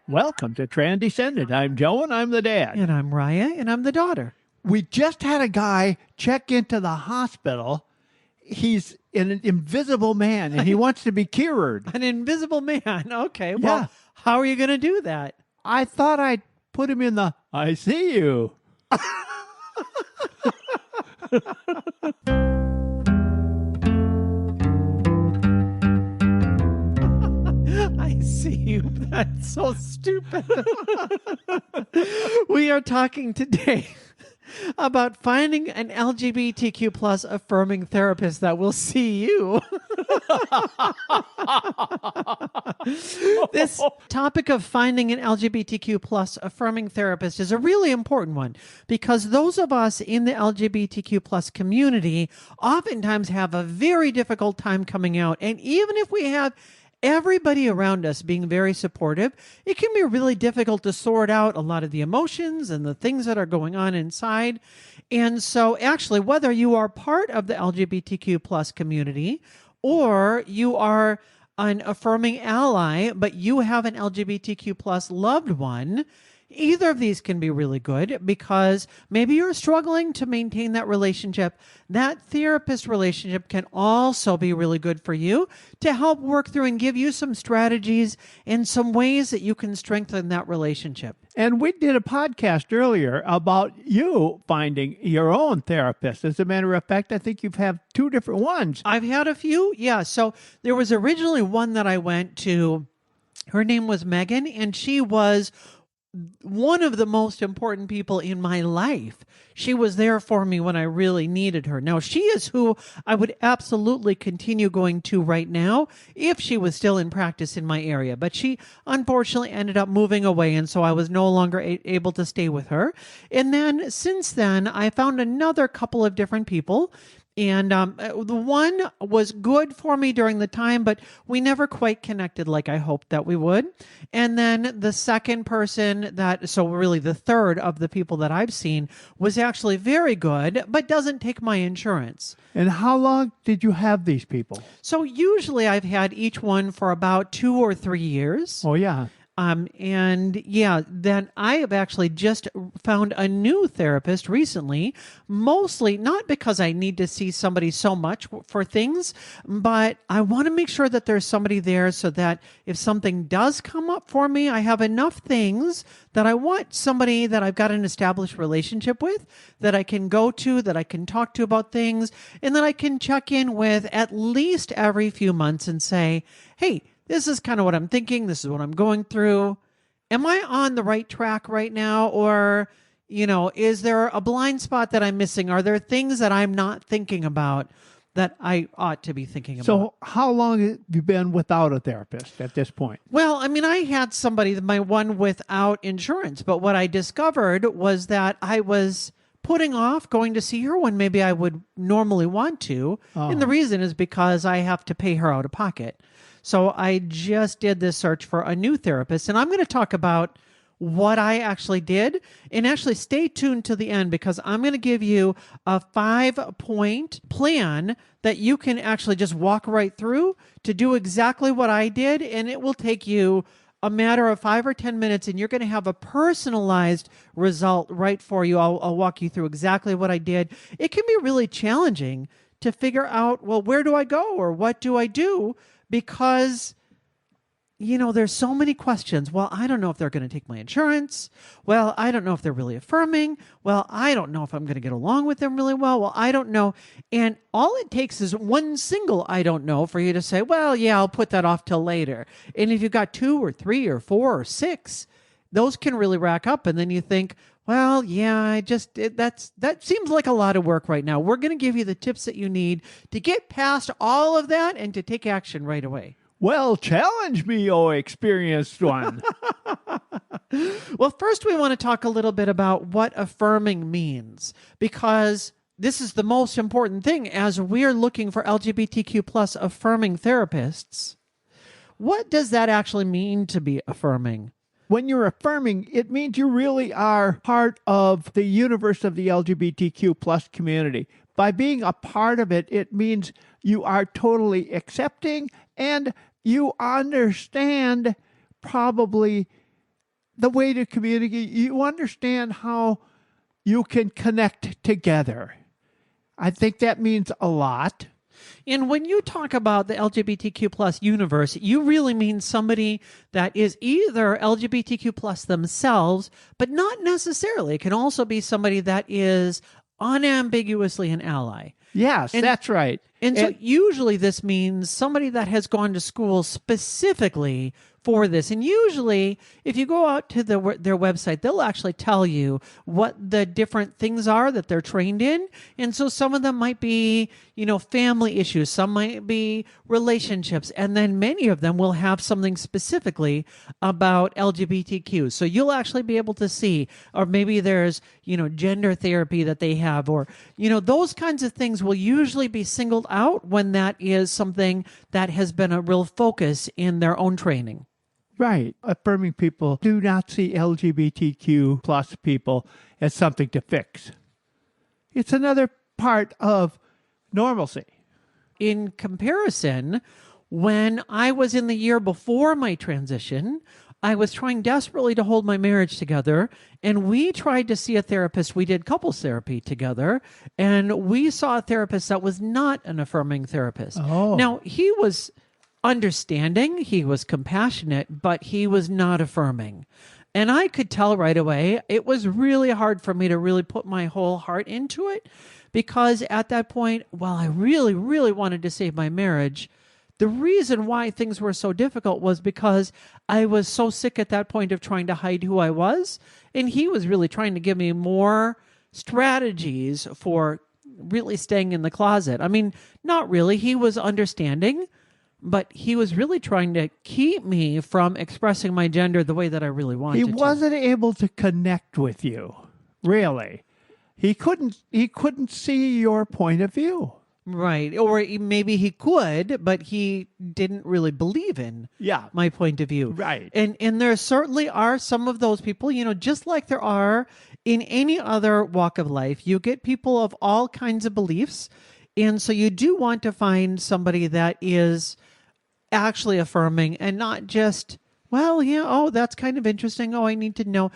Welcome to Transcendent. I'm Joe, and I'm the dad. And I'm Raya, and I'm the daughter. We just had a guy check into the hospital. He's an invisible man, and he wants to be cured. An invisible man. Okay, Yeah. well, how are you going to do that? I thought I'd put him in the I see you. I see you. That's so stupid. We are talking today about finding an LGBTQ plus affirming therapist that will see you. This topic of finding an LGBTQ plus affirming therapist is a really important one because those of us in the LGBTQ plus community oftentimes have a very difficult time coming out. And even if we have everybody around us being very supportive, it can be really difficult to sort out a lot of the emotions and the things that are going on inside. And so actually, whether you are part of the LGBTQ plus community or you are an affirming ally, but you have an LGBTQ plus loved one, either of these can be really good because maybe you're struggling to maintain that relationship. That therapist relationship can also be really good for you to help work through and give you some strategies and some ways that you can strengthen that relationship. And we did a podcast earlier about you finding your own therapist. As a matter of fact, I think you've had two different ones. I've had a few. Yeah. So there was originally one that I went to. Her name was Megan, and she was one of the most important people in my life. She was there for me when I really needed her. Now, she is who I would absolutely continue going to right now if she was still in practice in my area. But she unfortunately ended up moving away, and so I was no longer able to stay with her. And then since then, I found another couple of different people. And the one was good for me during the time, but we never quite connected like I hoped that we would. And then the second person so really the third of the people that I've seen was actually very good, but doesn't take my insurance. And how long did you have these people? So usually I've had each one for about 2 or 3 years. Oh, yeah. And yeah, then I have actually just found a new therapist recently, mostly not because I need to see somebody so much for things, but I want to make sure that there's somebody there so that if something does come up for me, I have enough things that I want somebody that I've got an established relationship with, that I can go to, that I can talk to about things, and that I can check in with at least every few months and say, hey, this is kind of what I'm thinking. This is what I'm going through. Am I on the right track right now? Or, is there a blind spot that I'm missing? Are there things that I'm not thinking about that I ought to be thinking about? So how long have you been without a therapist at this point? Well, I had somebody, my one without insurance, but what I discovered was that I was putting off going to see her when maybe I would normally want to. Oh. And the reason is because I have to pay her out of pocket. So I just did this search for a new therapist, and I'm going to talk about what I actually did. And actually stay tuned to the end because I'm going to give you a 5-point plan that you can actually just walk right through to do exactly what I did. And it will take you a matter of 5 or 10 minutes, and you're going to have a personalized result right for you. I'll walk you through exactly what I did. It can be really challenging to figure out, well, where do I go or what do I do? Because, there's so many questions. Well, I don't know if they're going to take my insurance. Well, I don't know if they're really affirming. Well, I don't know if I'm going to get along with them really well. Well, I don't know. And all it takes is one single I don't know for you to say, well, yeah, I'll put that off till later. And if you've got 2 or 3 or 4 or 6, those can really rack up. And then you think, well, yeah, that seems like a lot of work right now. We're going to give you the tips that you need to get past all of that and to take action right away. Well, challenge me, oh experienced one. Well, first we want to talk a little bit about what affirming means, because this is the most important thing as we're looking for LGBTQ plus affirming therapists. What does that actually mean to be affirming? When you're affirming, it means you really are part of the universe of the LGBTQ plus community. By being a part of it, it means you are totally accepting and you understand probably the way to communicate. You understand how you can connect together. I think that means a lot. And when you talk about the LGBTQ plus universe, you really mean somebody that is either LGBTQ plus themselves, but not necessarily. It can also be somebody that is unambiguously an ally. Yes, that's right. And so usually this means somebody that has gone to school specifically for this. And usually, if you go out to their website, they'll actually tell you what the different things are that they're trained in. And so some of them might be, family issues, some might be relationships, and then many of them will have something specifically about LGBTQ. So you'll actually be able to see, or maybe there's, gender therapy that they have, or, those kinds of things will usually be singled out when that is something that has been a real focus in their own training. Right. Affirming people do not see LGBTQ plus people as something to fix. It's another part of normalcy. In comparison, when I was in the year before my transition, I was trying desperately to hold my marriage together, and we tried to see a therapist. We did couples therapy together, and we saw a therapist that was not an affirming therapist. Oh. Now, he was understanding, he was compassionate, but he was not affirming. And I could tell right away. It was really hard for me to really put my whole heart into it, because at that point, while I really, really wanted to save my marriage, the reason why things were so difficult was because I was so sick at that point of trying to hide who I was. And he was really trying to give me more strategies for really staying in the closet. I mean, not really. He was understanding, but he was really trying to keep me from expressing my gender the way that I really wanted to. He wasn't able to connect with you, really. He couldn't see your point of view. Right. Or maybe he could, but he didn't really believe in my point of view. Right. And there certainly are some of those people, just like there are in any other walk of life. You get people of all kinds of beliefs. And so you do want to find somebody that is actually affirming and not just, that's kind of interesting. Oh, I need to know.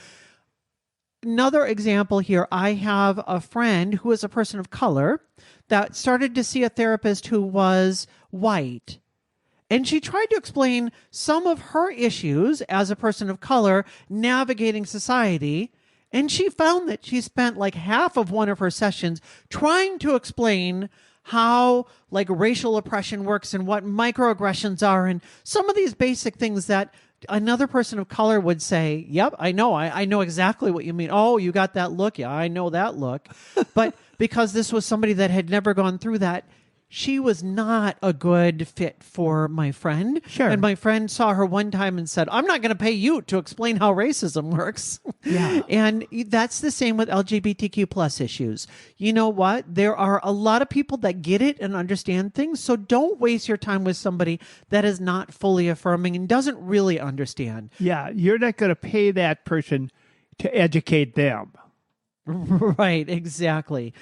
Another example here, I have a friend who is a person of color that started to see a therapist who was white. And she tried to explain some of her issues as a person of color navigating society. And she found that she spent like half of one of her sessions trying to explain how racial oppression works and what microaggressions are and some of these basic things that another person of color would say, yep, I know. I know exactly what you mean. Oh, you got that look. Yeah, I know that look. But because this was somebody that had never gone through that, she was not a good fit for my friend. Sure. And my friend saw her one time and said, I'm not going to pay you to explain how racism works. Yeah. And that's the same with LGBTQ plus issues. You know what? There are a lot of people that get it and understand things. So don't waste your time with somebody that is not fully affirming and doesn't really understand. Yeah. You're not going to pay that person to educate them. Right. Exactly.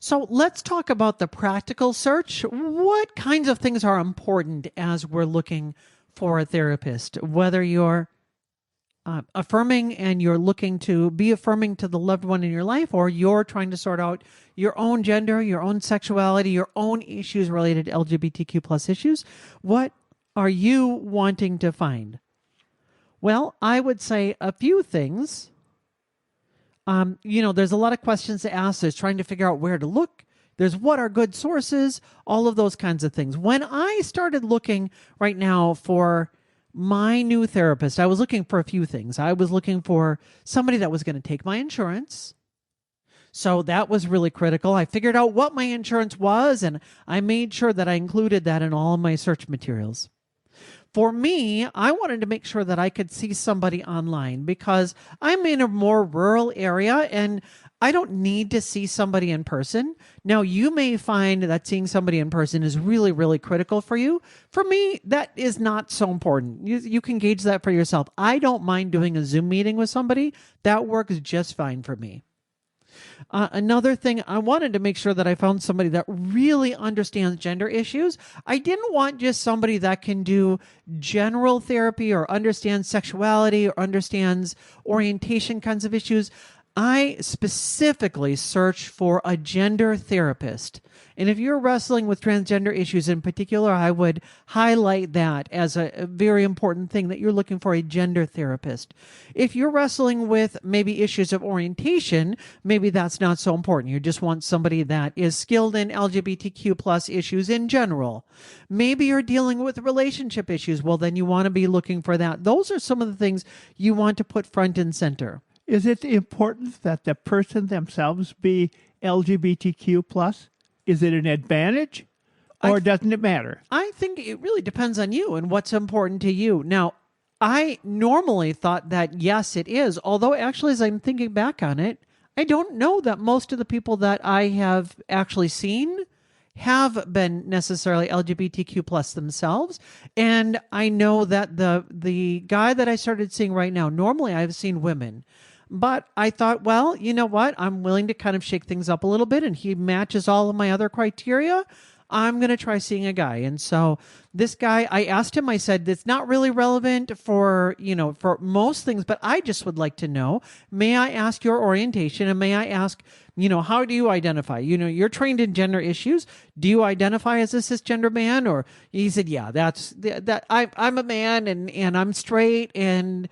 So let's talk about the practical search. What kinds of things are important as we're looking for a therapist? Whether you're affirming and you're looking to be affirming to the loved one in your life, or you're trying to sort out your own gender, your own sexuality, your own issues related to LGBTQ plus issues, what are you wanting to find? Well, I would say a few things. There's a lot of questions to ask. There's trying to figure out where to look. There's what are good sources, all of those kinds of things. When I started looking right now for my new therapist, I was looking for a few things. I was looking for somebody that was going to take my insurance. So that was really critical. I figured out what my insurance was, and I made sure that I included that in all of my search materials. For me, I wanted to make sure that I could see somebody online because I'm in a more rural area and I don't need to see somebody in person. Now, you may find that seeing somebody in person is really, really critical for you. For me, that is not so important. You can gauge that for yourself. I don't mind doing a Zoom meeting with somebody. That works just fine for me. Another thing, I wanted to make sure that I found somebody that really understands gender issues. I didn't want just somebody that can do general therapy or understands sexuality or understands orientation kinds of issues. I specifically searched for a gender therapist. And if you're wrestling with transgender issues in particular, I would highlight that as a very important thing, that you're looking for a gender therapist. If you're wrestling with maybe issues of orientation, maybe that's not so important. You just want somebody that is skilled in LGBTQ plus issues in general. Maybe you're dealing with relationship issues. Well, then you want to be looking for that. Those are some of the things you want to put front and center. Is it important that the person themselves be LGBTQ plus? Is it an advantage, or doesn't it matter? I think it really depends on you and what's important to you. Now, I normally thought that yes, it is. Although actually, as I'm thinking back on it, I don't know that most of the people that I have actually seen have been necessarily LGBTQ plus themselves. And I know that the guy that I started seeing right now, normally I've seen women. But I thought, well, you know what? I'm willing to kind of shake things up a little bit, and he matches all of my other criteria. I'm going to try seeing a guy. And so this guy, I asked him, I said, it's not really relevant for most things, but I just would like to know, may I ask your orientation, and may I ask, how do you identify? You're trained in gender issues. Do you identify as a cisgender man? Or he said, yeah, I'm a man and I'm straight, and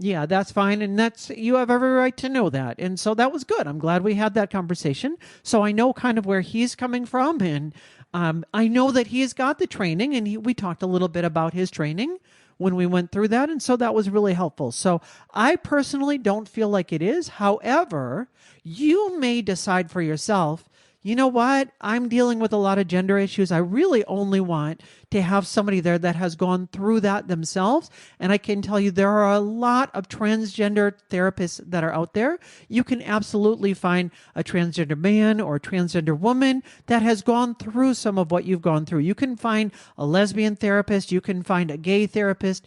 yeah, that's fine. And you have every right to know that. And so that was good. I'm glad we had that conversation. So I know kind of where he's coming from. And I know that he's got the training, and we talked a little bit about his training when we went through that. And so that was really helpful. So I personally don't feel like it is. However, you may decide for yourself, you know what? I'm dealing with a lot of gender issues. I really only want to have somebody there that has gone through that themselves. And I can tell you there are a lot of transgender therapists that are out there. You can absolutely find a transgender man or a transgender woman that has gone through some of what you've gone through. You can find a lesbian therapist. You can find a gay therapist.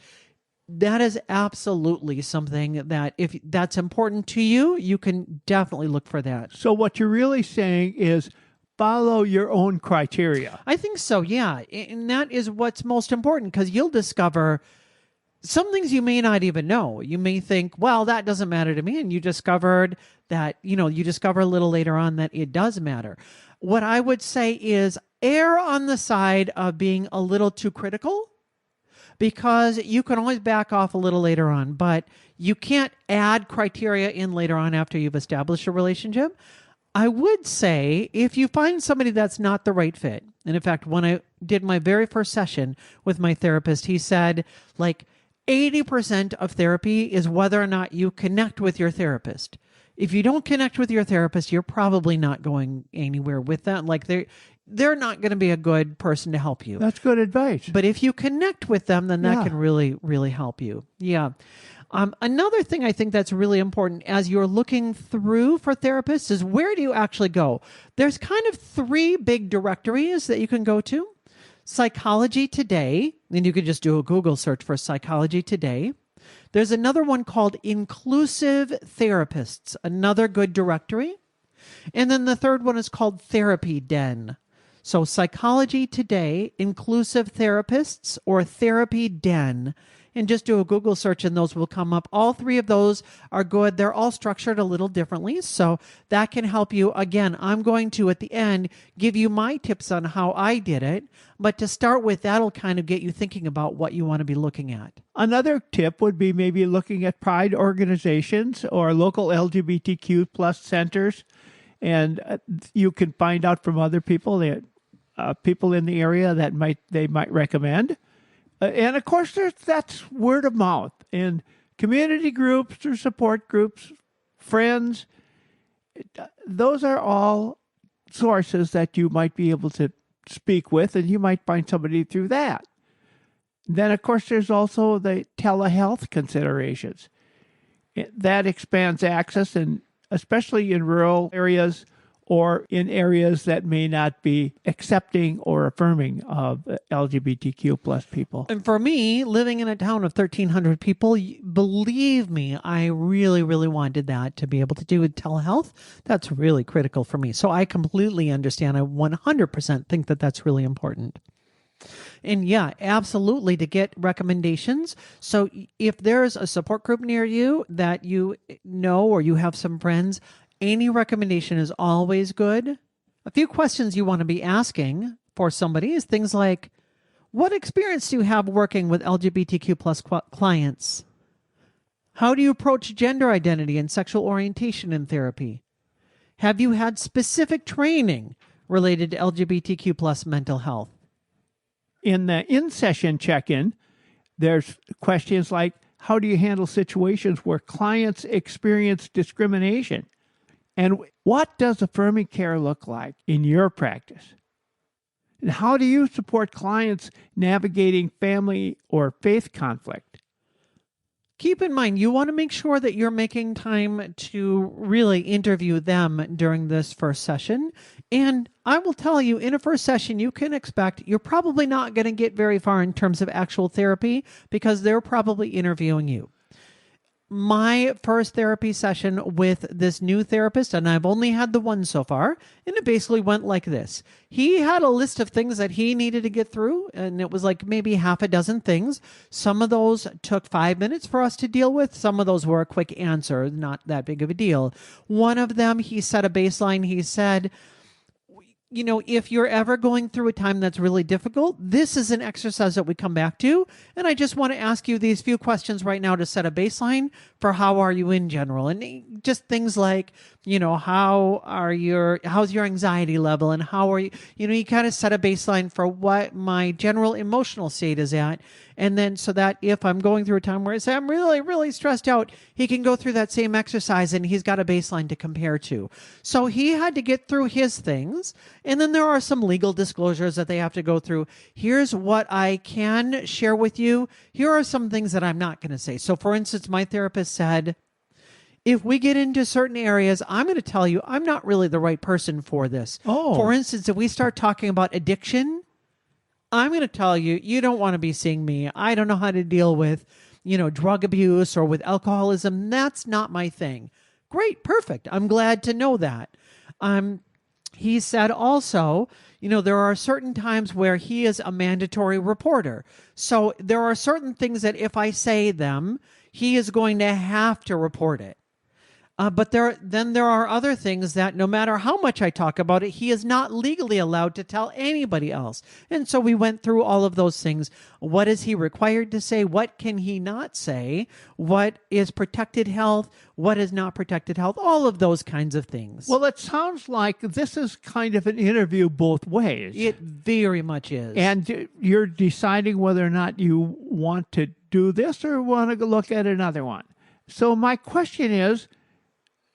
That is absolutely something that if that's important to you, you can definitely look for that. So what you're really saying is follow your own criteria. I think so, yeah. And that is what's most important, because you'll discover some things you may not even know. You may think, well, that doesn't matter to me. And you discovered that, you discover a little later on that it does matter. What I would say is err on the side of being a little too critical, because you can always back off a little later on, but you can't add criteria in later on after you've established a relationship. I would say if you find somebody that's not the right fit, and in fact, when I did my very first session with my therapist, he said, 80% of therapy is whether or not you connect with your therapist. If you don't connect with your therapist, you're probably not going anywhere with that. They're not going to be a good person to help you. That's good advice. But if you connect with them, then that can really, really help you. Yeah. Another thing I think that's really important as you're looking through for therapists is, where do you actually go? There's kind of 3 big directories that you can go to. Psychology Today, and you could just do a Google search for Psychology Today. There's another one called Inclusive Therapists, another good directory. And then the third one is called Therapy Den. So Psychology Today, Inclusive Therapists, or Therapy Den. And just do a Google search and those will come up. All 3 of those are good. They're all structured a little differently. So that can help you. Again, I'm going to, at the end, give you my tips on how I did it. But to start with, that'll kind of get you thinking about what you want to be looking at. Another tip would be maybe looking at pride organizations or local LGBTQ plus centers. And you can find out from other people that people in the area that they might recommend. And of course, that's word of mouth and community groups or support groups, friends. Those are all sources that you might be able to speak with, and you might find somebody through that. Then, of course, there's also the telehealth considerations. That expands access, and especially in rural areas or in areas that may not be accepting or affirming of LGBTQ plus people. And for me, living in a town of 1,300 people, believe me, I really, really wanted that to be able to do with telehealth. That's really critical for me. So I completely understand. I 100% think that that's really important. And yeah, absolutely, to get recommendations. So if there's a support group near you that you know, or you have some friends, any recommendation is always good. A few questions you want to be asking for somebody is things like, what experience do you have working with LGBTQ plus clients? How do you approach gender identity and sexual orientation in therapy? Have you had specific training related to LGBTQ plus mental health? In the in-session check-in, there's questions like, how do you handle situations where clients experience discrimination? And what does affirming care look like in your practice? And how do you support clients navigating family or faith conflict? Keep in mind, you want to make sure that you're making time to really interview them during this first session. And I will tell you, in a first session, you can expect you're probably not going to get very far in terms of actual therapy because they're probably interviewing you. My first therapy session with this new therapist, and I've only had the one so far, and it basically went like this. He had a list of things that he needed to get through, and it was like maybe half a dozen things. Some of those took 5 minutes for us to deal with. Some of those were a quick answer, not that big of a deal. One of them, he set a baseline. He said, you know, if you're ever going through a time that's really difficult, this is an exercise that we come back to. And I just want to ask you these few questions right now to set a baseline for how are you in general. And just things like, you know, how's your anxiety level, and how are you, you kind of set a baseline for what my general emotional state is at. And then so that if I'm going through a time where I say I'm really, really stressed out, he can go through that same exercise and he's got a baseline to compare to. So he had to get through his things. And then there are some legal disclosures that they have to go through. Here's what I can share with you. Here are some things that I'm not going to say. So for instance, my therapist said, if we get into certain areas, I'm going to tell you I'm not really the right person for this. Oh. For instance, if we start talking about addiction, I'm going to tell you, you don't want to be seeing me. I don't know how to deal with, drug abuse or with alcoholism. That's not my thing. Great. Perfect. I'm glad to know that. He said also, there are certain times where he is a mandatory reporter. So there are certain things that if I say them, he is going to have to report it. But there are other things that no matter how much I talk about it, he is not legally allowed to tell anybody else. And so we went through all of those things. What is he required to say? What can he not say? What is protected health? What is not protected health? All of those kinds of things. Well, it sounds like this is kind of an interview both ways. It very much is. And you're deciding whether or not you want to do this or want to look at another one. So my question is,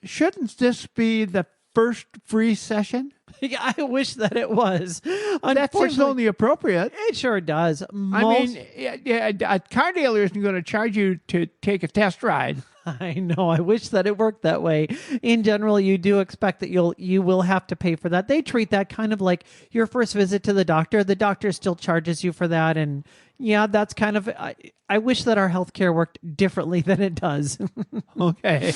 shouldn't this be the first free session? Yeah, I wish that it was. That seems only appropriate. It sure does. A car dealer isn't going to charge you to take a test ride. I know. I wish that it worked that way. In general, you do expect that you will have to pay for that. They treat that kind of like your first visit to the doctor. The doctor still charges you for that. And yeah, that's kind of, I wish that our healthcare worked differently than it does. Okay.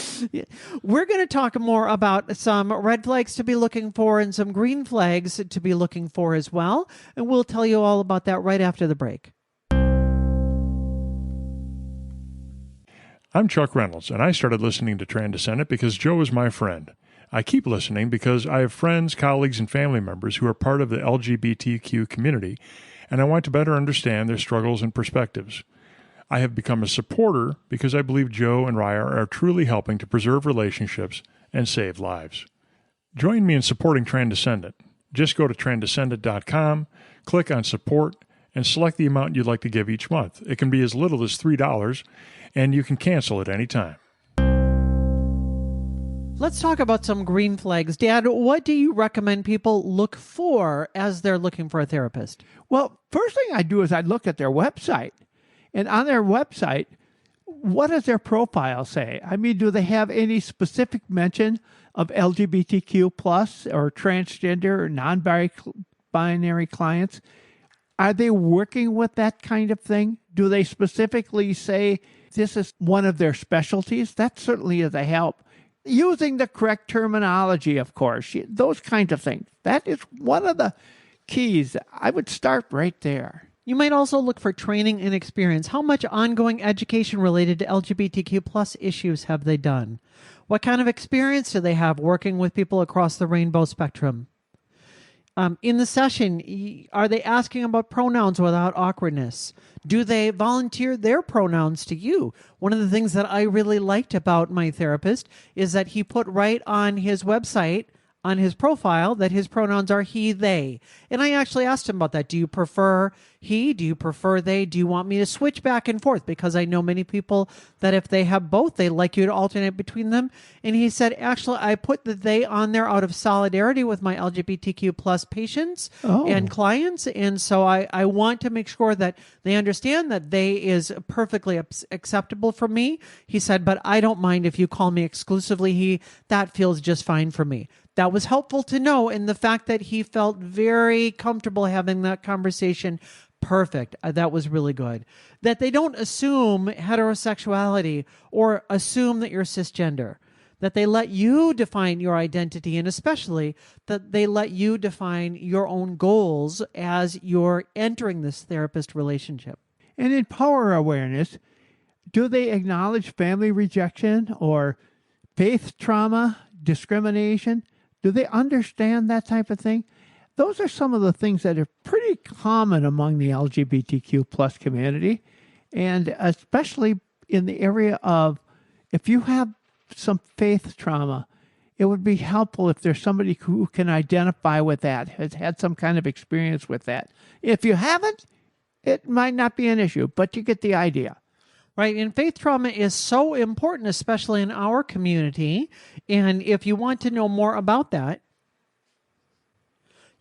We're going to talk more about some red flags to be looking for and some green flags to be looking for as well. And we'll tell you all about that right after the break. I'm Chuck Reynolds, and I started listening to Transcendent because Joe is my friend. I keep listening because I have friends, colleagues, and family members who are part of the LGBTQ community, and I want to better understand their struggles and perspectives. I have become a supporter because I believe Joe and Raya are truly helping to preserve relationships and save lives. Join me in supporting Transcendent. Just go to transcendent.com, click on support, and select the amount you'd like to give each month. It can be as little as $3, and you can cancel at any time. Let's talk about some green flags. Dad, what do you recommend people look for as they're looking for a therapist? Well, first thing I do is I look at their website. And on their website, what does their profile say? I mean, do they have any specific mention of LGBTQ plus or transgender or non-binary clients? Are they working with that kind of thing? Do they specifically say this is one of their specialties? That certainly is a help. Using the correct terminology, of course, those kinds of things. That is one of the keys. I would start right there. You might also look for training and experience. How much ongoing education related to LGBTQ plus issues have they done? What kind of experience do they have working with people across the rainbow spectrum? In the session, are they asking about pronouns without awkwardness? Do they volunteer their pronouns to you? One of the things that I really liked about my therapist is that he put right on his website, on his profile, that his pronouns are he, they. And I actually asked him about that. Do you prefer he? Do you prefer they? Do you want me to switch back and forth? Because I know many people that if they have both, they like you to alternate between them. And he said, actually, I put the they on there out of solidarity with my LGBTQ plus patients and clients. And so I want to make sure that they understand that they is perfectly acceptable for me. He said, but I don't mind if you call me exclusively he. That feels just fine for me. That was helpful to know, and the fact that he felt very comfortable having that conversation, perfect. That was really good. That they don't assume heterosexuality or assume that you're cisgender. That they let you define your identity, and especially that they let you define your own goals as you're entering this therapist relationship. And in power awareness, do they acknowledge family rejection or faith trauma, discrimination? Do they understand that type of thing? Those are some of the things that are pretty common among the LGBTQ plus community, and especially in the area of if you have some faith trauma, it would be helpful if there's somebody who can identify with that, has had some kind of experience with that. If you haven't, it might not be an issue, but you get the idea. Right. And faith trauma is so important, especially in our community. And if you want to know more about that,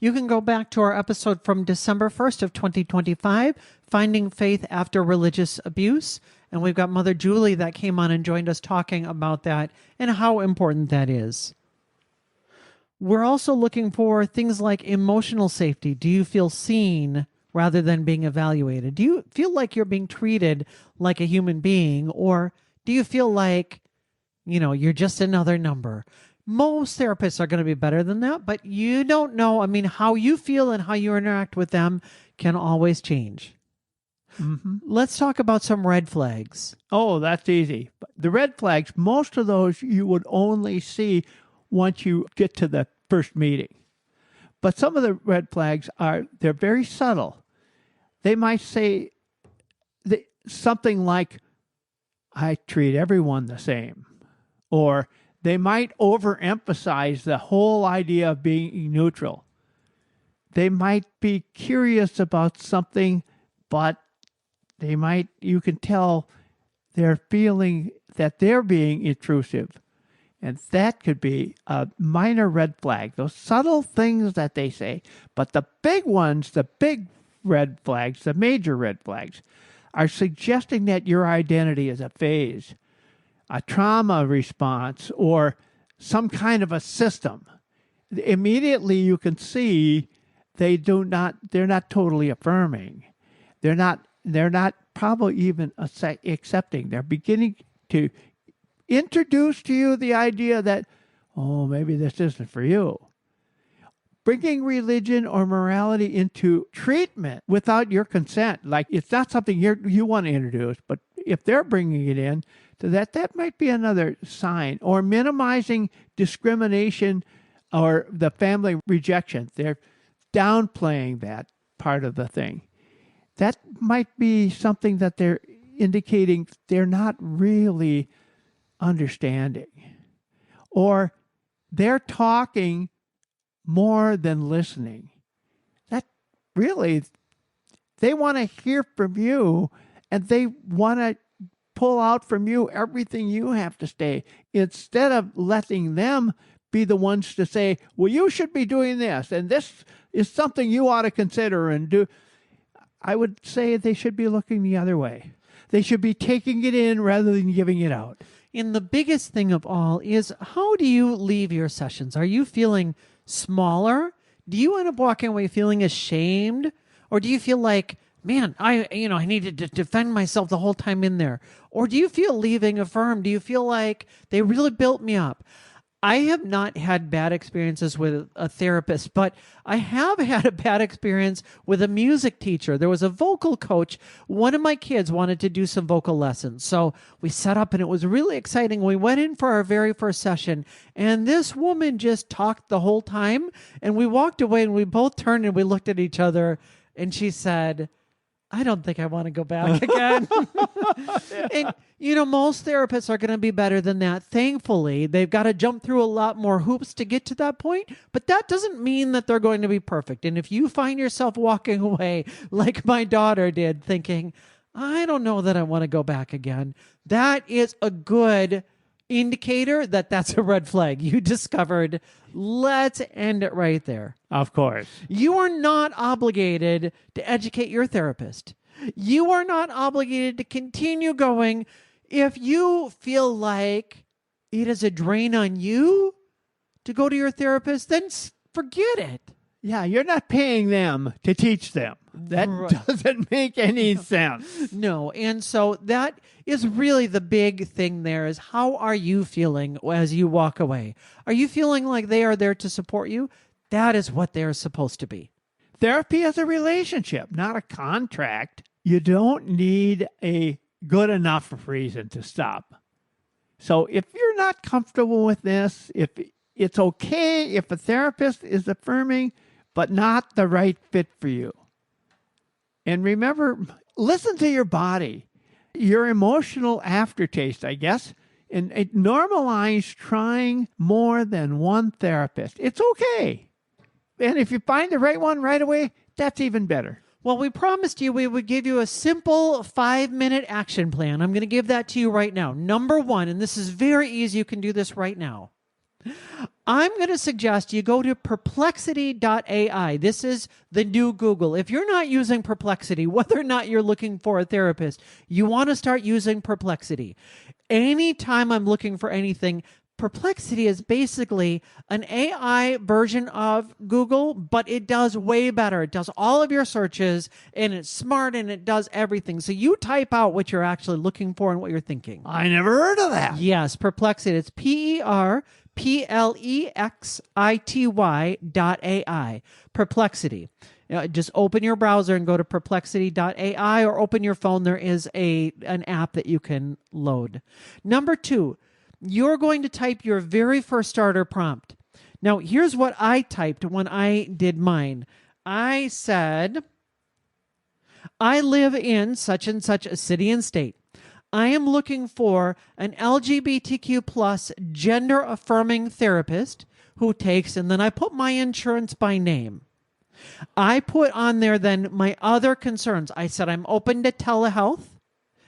you can go back to our episode from December 1st of 2025, Finding Faith After Religious Abuse. And we've got Mother Julie that came on and joined us talking about that and how important that is. We're also looking for things like emotional safety. Do you feel seen rather than being evaluated? Do you feel like you're being treated like a human being, or do you feel like, you're just another number? Most therapists are going to be better than that, but you don't know. I mean, how you feel and how you interact with them can always change. Mm-hmm. Let's talk about some red flags. Oh, that's easy. The red flags, most of those you would only see once you get to the first meeting. But some of the red flags they're very subtle. They might say something like, I treat everyone the same. Or they might overemphasize the whole idea of being neutral. They might be curious about something, but you can tell they're feeling that they're being intrusive. And that could be a minor red flag, those subtle things that they say. But the big ones, the big red flags, the major red flags, are suggesting that your identity is a phase, a trauma response, or some kind of a system. Immediately you can see they're not totally affirming. They're not probably even accepting. They're beginning to introduce to you the idea that, maybe this isn't for you. Bringing religion or morality into treatment without your consent, like it's not something you want to introduce, but if they're bringing it in to that might be another sign. Or minimizing discrimination or the family rejection. They're downplaying that part of the thing. That might be something that they're indicating they're not really understanding. Or they're talking more than listening. That really, they want to hear from you, and they want to pull out from you everything you have to say, instead of letting them be the ones to say, well, you should be doing this, and this is something you ought to consider and do. I would say they should be looking the other way. They should be taking it in rather than giving it out. And the biggest thing of all is, how do you leave your sessions? Are you feeling smaller? Do you end up walking away feeling ashamed? Or do you feel like, man, I needed to defend myself the whole time in there? Or do you feel leaving affirmed? Do you feel like they really built me up? I have not had bad experiences with a therapist, but I have had a bad experience with a music teacher. There was a vocal coach. One of my kids wanted to do some vocal lessons. So we set up and it was really exciting. We went in for our very first session and this woman just talked the whole time. And we walked away and we both turned and we looked at each other and she said, I don't think I want to go back again. And, most therapists are going to be better than that. Thankfully, they've got to jump through a lot more hoops to get to that point, but that doesn't mean that they're going to be perfect. And if you find yourself walking away like my daughter did, thinking, I don't know that I want to go back again, that is a good indicator that that's a red flag. You discovered, let's end it right there. Of course. You are not obligated to educate your therapist. You are not obligated to continue going. If you feel like it is a drain on you to go to your therapist, then forget it. Yeah, you're not paying them to teach them. That doesn't make any sense. No. And so that is really the big thing there is, how are you feeling as you walk away? Are you feeling like they are there to support you? That is what they're supposed to be. Therapy is a relationship, not a contract. You don't need a good enough reason to stop. So if you're not comfortable with this, if it's okay if a therapist is affirming, but not the right fit for you. And remember, listen to your body, your emotional aftertaste, I guess, and normalize trying more than one therapist. It's okay. And if you find the right one right away, that's even better. Well, we promised you we would give you a simple 5-minute action plan. I'm going to give that to you right now. Number 1, and this is very easy. You can do this right now. I'm going to suggest you go to perplexity.ai. This is the new Google. If you're not using Perplexity, whether or not you're looking for a therapist, you want to start using Perplexity. Anytime I'm looking for anything, Perplexity is basically an AI version of Google, but it does way better. It does all of your searches, and it's smart, and it does everything. So you type out what you're actually looking for and what you're thinking. I never heard of that. Yes, Perplexity. It's PERPLEXITY.ai. Perplexity. Just open your browser and go to perplexity.ai, or open your phone. There is an app that you can load. Number 2, you're going to type your very first starter prompt. Now, here's what I typed when I did mine. I said, I live in such and such a city and state. I am looking for an LGBTQ plus gender affirming therapist who takes, and then I put my insurance by name. I put on there then my other concerns. I said I'm open to telehealth.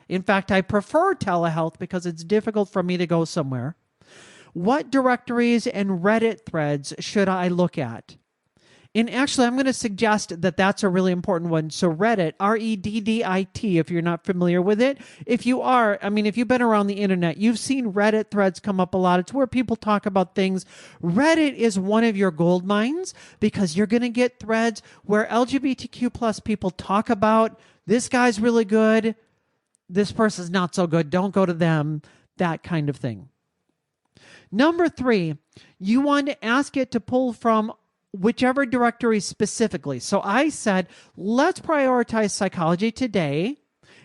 In fact, I prefer telehealth because it's difficult for me to go somewhere. What directories and Reddit threads should I look at? And actually, I'm going to suggest that that's a really important one. So Reddit, REDDIT, if you're not familiar with it. If you are, if you've been around the internet, you've seen Reddit threads come up a lot. It's where people talk about things. Reddit is one of your gold mines because you're going to get threads where LGBTQ plus people talk about, this guy's really good, this person's not so good, don't go to them, that kind of thing. Number 3, you want to ask it to pull from whichever directory specifically. So I said, let's prioritize Psychology Today,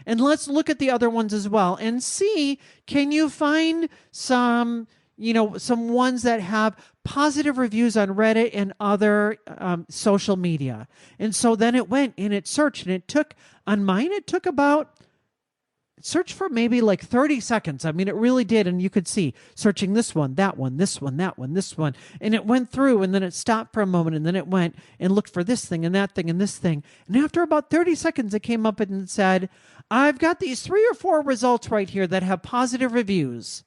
and let's look at the other ones as well and see, can you find some ones that have positive reviews on Reddit and other social media. And so then it went and it searched, and it took search for maybe like 30 seconds. It really did. And you could see searching this one, that one, this one, that one, this one. And it went through, and then it stopped for a moment, and then it went and looked for this thing and that thing and this thing. And after about 30 seconds, it came up and said, I've got these 3 or 4 results right here that have positive reviews.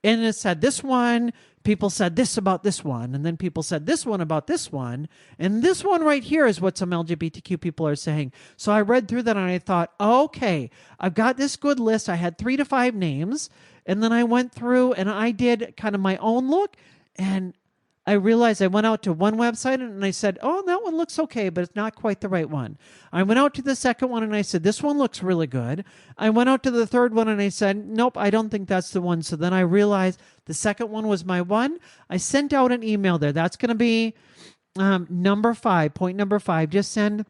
And it said, this one people said this about this one, and then people said this one about this one, and this one right here is what some LGBTQ people are saying. So I read through that and I thought, okay, I've got this good list. I had 3 to 5 names, and then I went through and I did kind of my own look, and I realized I went out to one website and I said, oh, that one looks okay, but it's not quite the right one. I went out to the second one and I said, this one looks really good. I went out to the third one and I said, nope, I don't think that's the one. So then I realized the second one was my one. I sent out an email there. That's going to be number 5, point number 5. Just send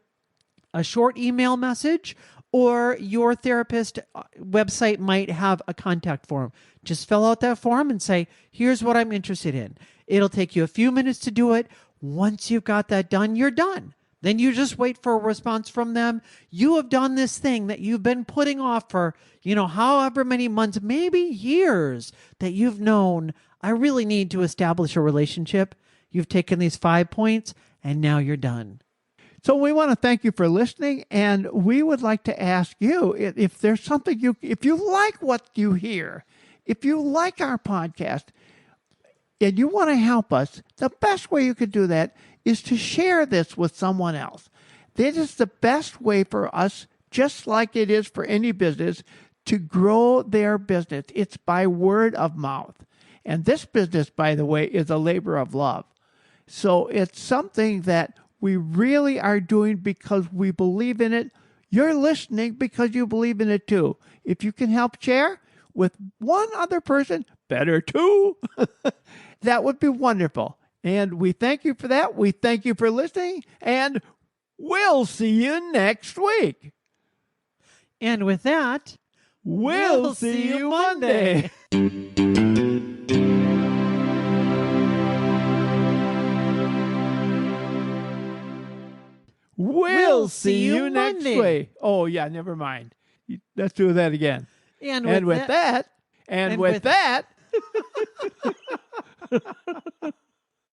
a short email message, or your therapist website might have a contact form. Just fill out that form and say, here's what I'm interested in. It'll take you a few minutes to do it. Once you've got that done, you're done. Then you just wait for a response from them. You have done this thing that you've been putting off for, however many months, maybe years, that you've known, I really need to establish a relationship. You've taken these 5 points and now you're done. So we want to thank you for listening, and we would like to ask you if there's something if you like what you hear, if you like our podcast, and you want to help us, the best way you could do that is to share this with someone else. That is the best way for us, just like it is for any business, to grow their business. It's by word of mouth. And this business, by the way, is a labor of love. So it's something that we really are doing because we believe in it. You're listening because you believe in it too. If you can help share with one other person, better too. That would be wonderful. And we thank you for that. We thank you for listening, and we'll see you next week. And with that, we'll see you Monday. We'll see you next week. Oh, yeah, never mind. Let's do that again. And with that.